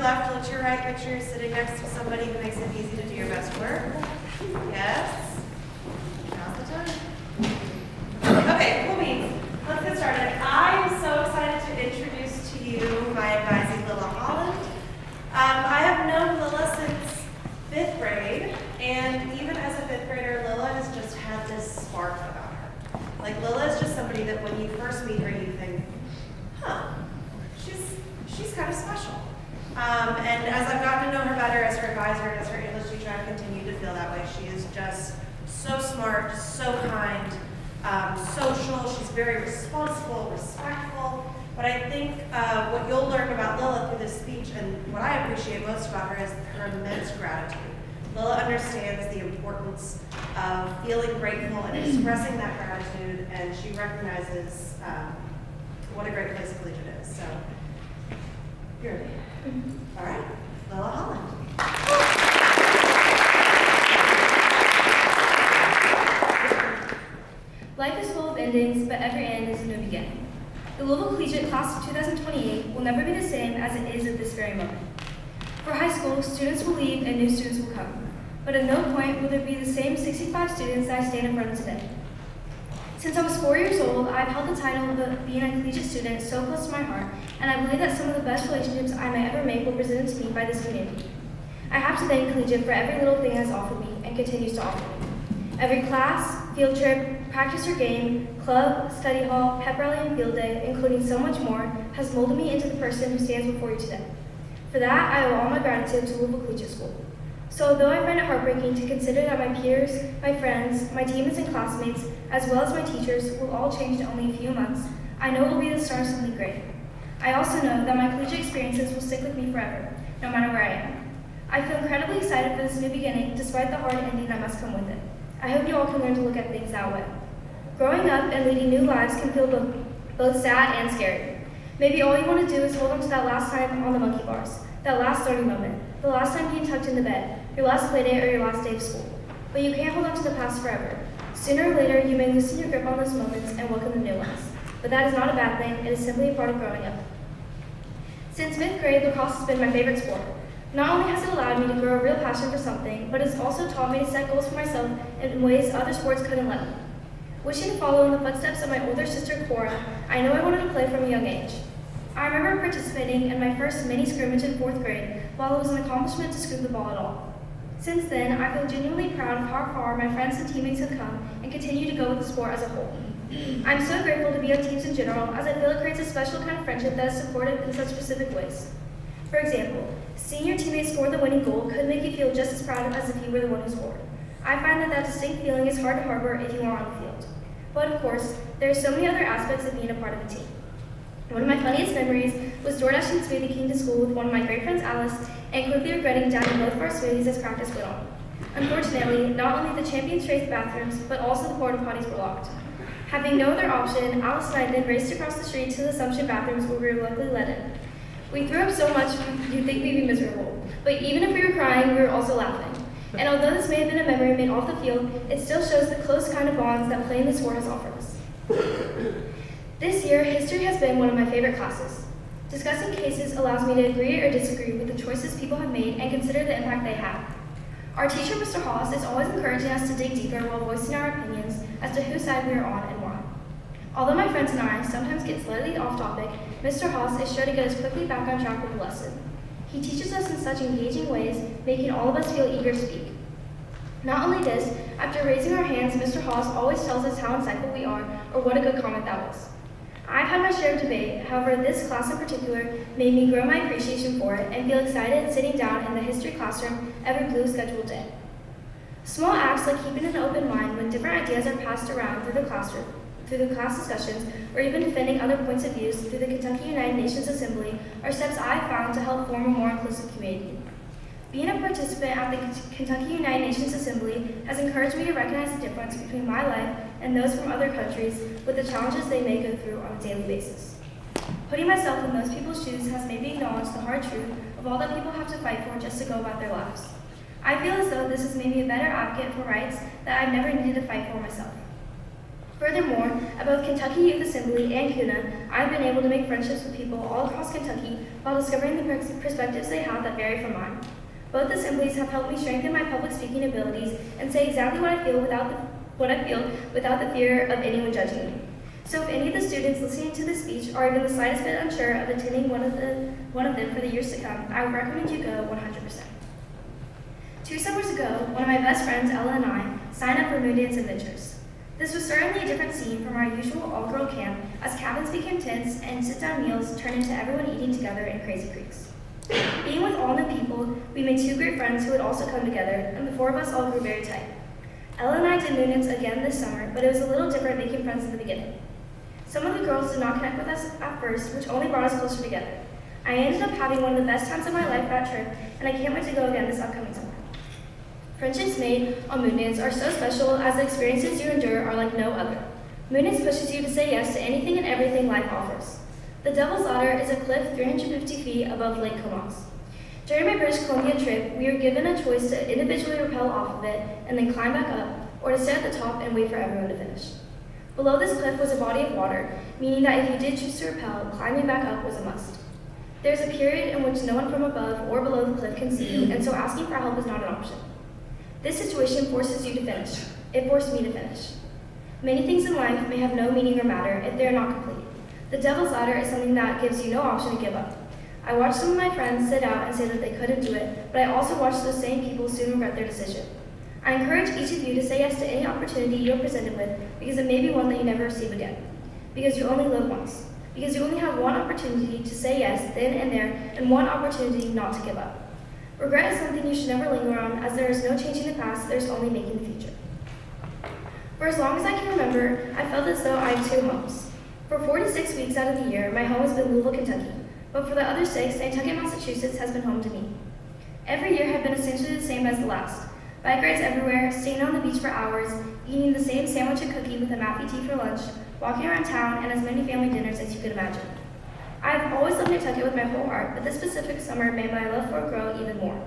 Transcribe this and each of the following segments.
your left, look to your right, make sure you're sitting next to somebody who makes it easy to do your best work. Yes. Now's the time. Okay, cool beans. Let's get started. I am so excited to introduce to you my advisee, Lilla Holland. I have known Lilla since 5th grade, and even as a 5th grader, Lilla has just had this spark about her. Like, Lilla is just somebody that when you first meet her, you think, huh, she's kind of special. And as I've gotten to know her better as her advisor and as her English teacher, I've continued to feel that way. She is just so smart, so kind, social. She's very responsible, respectful. But I think what you'll learn about Lilla through this speech, and what I appreciate most about her, is her immense gratitude. Lilla understands the importance of feeling grateful and expressing that gratitude, and she recognizes what a great place collegiate is. So, you're ready. All right, Lilla Holland. Life is full of endings, but every end is a new beginning. The Louisville Collegiate Class of 2028 will never be the same as it is at this very moment. For high school, students will leave and new students will come. But at no point will there be the same 65 students that I stand in front of today. Since I was 4 years old, I've held the title of being a collegiate student so close to my heart, and I believe that some of the best relationships I may ever make were presented to me by this community. I have to thank Collegiate for every little thing it has offered me and continues to offer me. Every class, field trip, practice or game, club, study hall, pep rally, and field day, including so much more, has molded me into the person who stands before you today. For that, I owe all my gratitude to Louisville Collegiate School. So although I find it heartbreaking to consider that my peers, my friends, my teammates and classmates, as well as my teachers, will all change in only a few months, I know it will be the start of something great. I also know that my collegiate experiences will stick with me forever, no matter where I am. I feel incredibly excited for this new beginning, despite the hard ending that must come with it. I hope you all can learn to look at things that way. Growing up and leading new lives can feel both sad and scary. Maybe all you want to do is hold on to that last time on the monkey bars, that last starting moment, the last time being tucked into bed, your last play day, or your last day of school. But you can't hold on to the past forever. Sooner or later, you may loosen your grip on those moments and welcome the new ones. But that is not a bad thing, it is simply a part of growing up. Since 5th grade, lacrosse has been my favorite sport. Not only has it allowed me to grow a real passion for something, but it's also taught me to set goals for myself in ways other sports couldn't let me. Wishing to follow in the footsteps of my older sister, Cora, I knew I wanted to play from a young age. I remember participating in my first mini scrimmage in 4th grade, while it was an accomplishment to scoop the ball at all. Since then, I feel genuinely proud of how far my friends and teammates have come and continue to go with the sport as a whole. I'm so grateful to be on teams in general, as I feel it creates a special kind of friendship that is supportive in such specific ways. For example, seeing your teammates score the winning goal could make you feel just as proud as if you were the one who scored. I find that distinct feeling is hard to harbor if you are on the field. But of course, there are so many other aspects of being a part of a team. One of my funniest memories was door dashing Smoothie King to school with one of my great friends, Alice, and quickly regretting downing both of our smoothies as practice went on. Unfortunately, not only the Champions Trace bathrooms, but also the porta potties were locked. Having no other option, Alice and I then raced across the street to the Assumption bathrooms where we were luckily let in. We threw up so much you'd think we'd be miserable, but even if we were crying, we were also laughing. And although this may have been a memory made off the field, it still shows the close kind of bonds that playing the sport has offered us. This year, history has been one of my favorite classes. Discussing cases allows me to agree or disagree with the choices people have made and consider the impact they have. Our teacher, Mr. Haas, is always encouraging us to dig deeper while voicing our opinions as to whose side we are on and why. Although my friends and I sometimes get slightly off topic, Mr. Haas is sure to get us quickly back on track with the lesson. He teaches us in such engaging ways, making all of us feel eager to speak. Not only this, after raising our hands, Mr. Haas always tells us how insightful we are or what a good comment that was. I've had my share of debate, however this class in particular made me grow my appreciation for it and feel excited sitting down in the history classroom every blue scheduled day. Small acts like keeping an open mind when different ideas are passed around through the classroom, through the class discussions, or even defending other points of view through the Kentucky United Nations Assembly are steps I've found to help form a more inclusive community. Being a participant at the Kentucky United Nations Assembly has encouraged me to recognize the difference between my life and those from other countries with the challenges they may go through on a daily basis. Putting myself in those people's shoes has made me acknowledge the hard truth of all that people have to fight for just to go about their lives. I feel as though this has made me a better advocate for rights that I've never needed to fight for myself. Furthermore, at both Kentucky Youth Assembly and CUNA, I've been able to make friendships with people all across Kentucky while discovering the perspectives they have that vary from mine. Both assemblies have helped me strengthen my public speaking abilities and say exactly what I feel without the fear of anyone judging me. So if any of the students listening to this speech are even the slightest bit unsure of attending one of them for the years to come, I would recommend you go 100%. 2 summers ago, one of my best friends, Ella, and I signed up for Moondance Adventures. This was certainly a different scene from our usual all-girl camp, as cabins became tents and sit-down meals turned into everyone eating together in Crazy Creeks. Being with all new people, we made 2 great friends who would also come together, and the 4 of us all grew very tight. Ella and I did Moondance again this summer, but it was a little different making friends in the beginning. Some of the girls did not connect with us at first, which only brought us closer together. I ended up having one of the best times of my life that trip, and I can't wait to go again this upcoming summer. Friendships made on Moondance are so special as the experiences you endure are like no other. Moondance pushes you to say yes to anything and everything life offers. The Devil's Ladder is a cliff 350 feet above Lake Comox. During my British Columbia trip, we were given a choice to individually rappel off of it and then climb back up, or to sit at the top and wait for everyone to finish. Below this cliff was a body of water, meaning that if you did choose to rappel, climbing back up was a must. There's a period in which no one from above or below the cliff can see you, and so asking for help is not an option. This situation forces you to finish. It forced me to finish. Many things in life may have no meaning or matter if they are not complete. The Devil's Ladder is something that gives you no option to give up. I watched some of my friends sit out and say that they couldn't do it, but I also watched those same people soon regret their decision. I encourage each of you to say yes to any opportunity you're presented with, because it may be one that you never receive again. Because you only live once. Because you only have one opportunity to say yes then and there, and one opportunity not to give up. Regret is something you should never linger on, as there is no changing the past, there's only making the future. For as long as I can remember, I felt as though I had 2 homes. For 46 weeks out of the year, my home has been Louisville, Kentucky, but for the other 6, Nantucket, Massachusetts has been home to me. Every year had been essentially the same as the last. Bike rides everywhere, staying on the beach for hours, eating the same sandwich and cookie with a Mappy tea for lunch, walking around town, and as many family dinners as you could imagine. I have always loved Nantucket with my whole heart, but this specific summer made my love for it grow even more.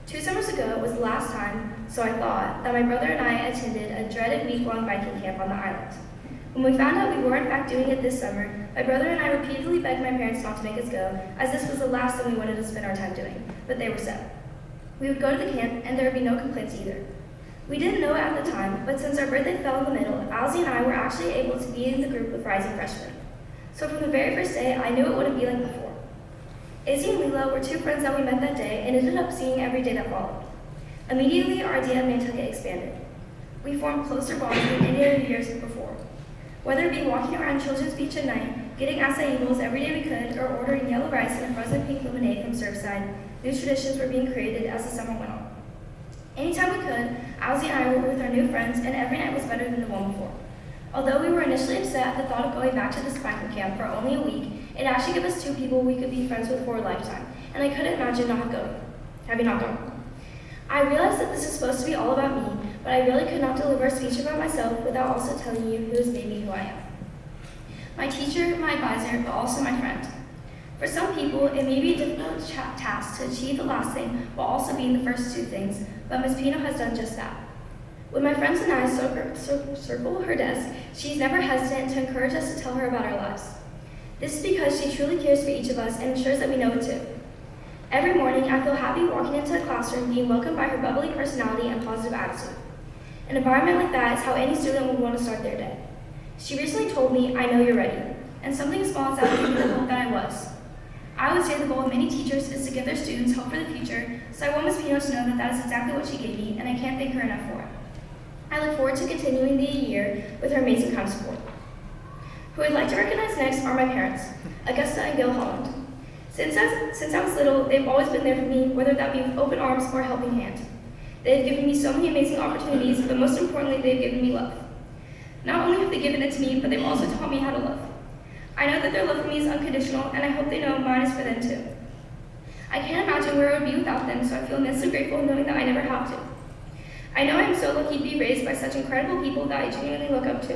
2 summers ago was the last time, so I thought, that my brother and I attended a dreaded week-long biking camp on the island. When we found out we were in fact doing it this summer, my brother and I repeatedly begged my parents not to make us go, as this was the last thing we wanted to spend our time doing, but they were set. We would go to the camp, and there would be no complaints either. We didn't know it at the time, but since our birthday fell in the middle, Alzie and I were actually able to be in the group with rising freshmen. So from the very first day, I knew it wouldn't be like before. Izzy and Lilla were 2 friends that we met that day and ended up seeing every day that followed. Immediately, our idea of Nantucket expanded. We formed closer bonds than any other years before. Whether it be walking around Children's Beach at night, getting acai bowls every day we could, or ordering yellow rice and a frozen pink lemonade from Surfside, new traditions were being created as the summer went on. Anytime we could, Alzie and I were with our new friends, and every night was better than the one before. Although we were initially upset at the thought of going back to this biking camp for only a week, it actually gave us 2 people we could be friends with for a lifetime, and I couldn't imagine having not gone. I realized that this is supposed to be all about me, but I really could not deliver a speech about myself without also telling you who has made me who I am. My teacher, my advisor, but also my friend. For some people, it may be a difficult task to achieve the last thing while also being the first 2 things, but Ms. Pino has done just that. When my friends and I circle her desk, she's never hesitant to encourage us to tell her about our lives. This is because she truly cares for each of us and ensures that we know it too. Every morning, I feel happy walking into the classroom being welcomed by her bubbly personality and positive attitude. An environment like that is how any student would want to start their day. She recently told me, "I know you're ready," and something small inside gave me the hope that I was. I would say the goal of many teachers is to give their students hope for the future, so I want Ms. Pino to know that that is exactly what she gave me, and I can't thank her enough for it. I look forward to continuing the year with her amazing kind support. Who I'd like to recognize next are my parents, Augusta and Gil Holland. Since I was little, they've always been there for me, whether that be with open arms or a helping hand. They've given me so many amazing opportunities, but most importantly, they've given me love. Not only have they given it to me, but they've also taught me how to love. I know that their love for me is unconditional, and I hope they know mine is for them too. I can't imagine where I would be without them, so I feel immensely grateful knowing that I never have to. I know I am so lucky to be raised by such incredible people that I genuinely look up to.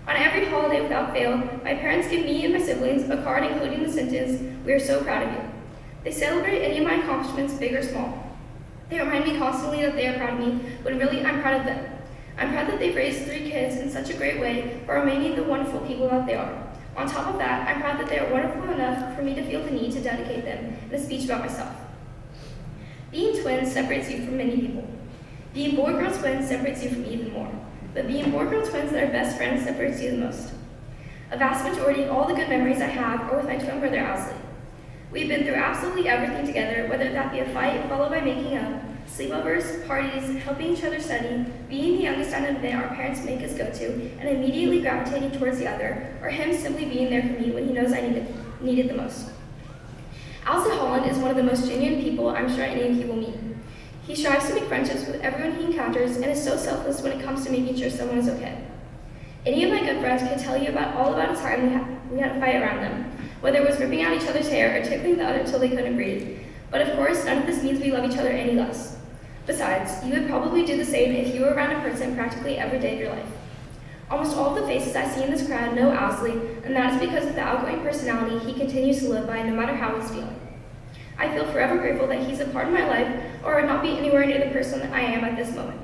On every holiday without fail, my parents give me and my siblings a card including the sentence, "We are so proud of you." They celebrate any of my accomplishments, big or small. They remind me constantly that they are proud of me, when really I'm proud of them. I'm proud that they've raised 3 kids in such a great way while remaining the wonderful people that they are. On top of that, I'm proud that they are wonderful enough for me to feel the need to dedicate them in a speech about myself. Being twins separates you from many people. Being boy-girl twins separates you from even more. But being boy-girl twins that are best friends separates you the most. A vast majority of all the good memories I have are with my twin brother, Owsley. We've been through absolutely everything together, whether that be a fight followed by making up, sleepovers, parties, helping each other study, being the youngest at an event our parents make us go to, and immediately gravitating towards the other, or him simply being there for me when he knows I need it the most. Holland is one of the most genuine people I'm sure any of you will meet. He strives to make friendships with everyone he encounters and is so selfless when it comes to making sure someone is okay. Any of my good friends could tell you all about a time we had a fight around them, whether it was ripping out each other's hair or tickling the other till they couldn't breathe. But of course, none of this means we love each other any less. Besides, you would probably do the same if you were around a person practically every day of your life. Almost all of the faces I see in this crowd know Owsley, and that is because of the outgoing personality he continues to live by no matter how he's feeling. I feel forever grateful that he's a part of my life, or I would not be anywhere near the person that I am at this moment.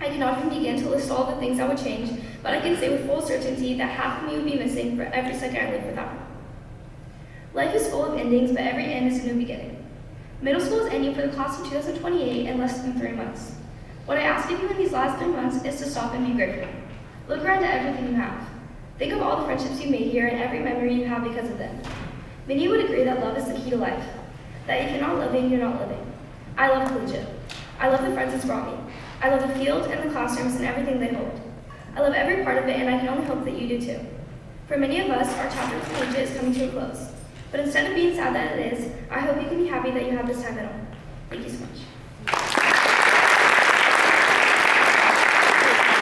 I cannot even begin to list all the things I would change, but I can say with full certainty that half of me would be missing for every second I live without him. Life is full of endings, but every end is a new beginning. Middle school is ending for the class of 2028 in less than 3 months. What I ask of you in these last 3 months is to stop and be grateful. Look around at everything you have. Think of all the friendships you made here and every memory you have because of them. Many would agree that love is the key to life. That if you're not loving, you're not living. I love collegiate. I love the friends it's brought me. I love the field and the classrooms and everything they hold. I love every part of it, and I can only hope that you do too. For many of us, our chapter of collegiate is coming to a close. But instead of being sad that it is, I hope you can be happy that you have this time at all. Thank you so much.